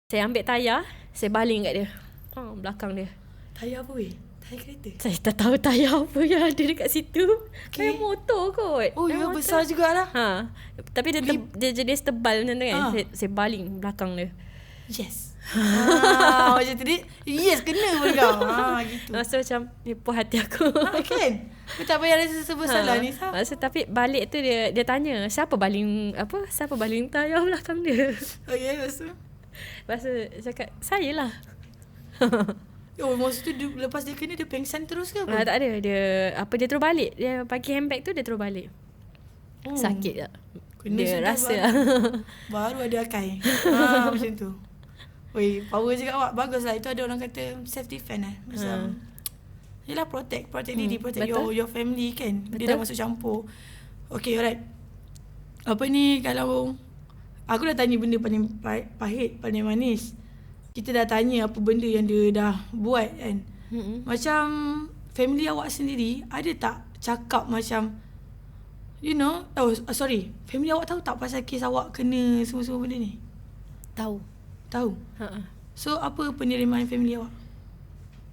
Saya ambil tayar, saya baling kat dia. Belakang dia. Tayar apa weh? Tayar kereta? Saya tak tahu tayar apa yang ada dekat situ. Okay. Tayar motor kot. Oh, ya besar jugalah. Tapi dia jenis tebal macam tu kan. Saya baling belakang dia. Yes. Macam tadi, yes, kena pun kau. Gitu. So macam, ni puas hati aku. Kan? Kau tak payah rasa bersalah ni. Tapi balik tu dia tanya, siapa baling tayar belakang dia? Okay, lepas tu cakap, saya lah. Masa tu lepas dia kena, dia pengsan terus ke apa? Tak ada. Dia terus balik. Dia pakai handbag tu, dia terus balik. Sakit tak? Dia rasa baru ada akai. Macam tu. Oi, power juga awak. Bagus lah. Itu ada orang kata self defense lah. Macam yelah, protect diri, protect your family kan. Betul. Dia dah masuk campur. Okay, alright. Apa ni, kalau aku dah tanya benda paling pahit, paling manis, kita dah tanya apa benda yang dia dah buat kan. Macam family awak sendiri ada tak cakap macam, you know, family awak tahu tak pasal kes awak kena semua-semua benda ni? Tahu. So apa penerimaan family awak?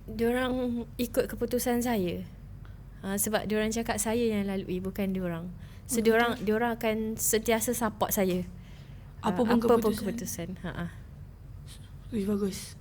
Diorang ikut keputusan saya. Sebab diorang cakap saya yang lalui, bukan diorang. So diorang akan sentiasa support saya. Apa pun keputusan. Bagus.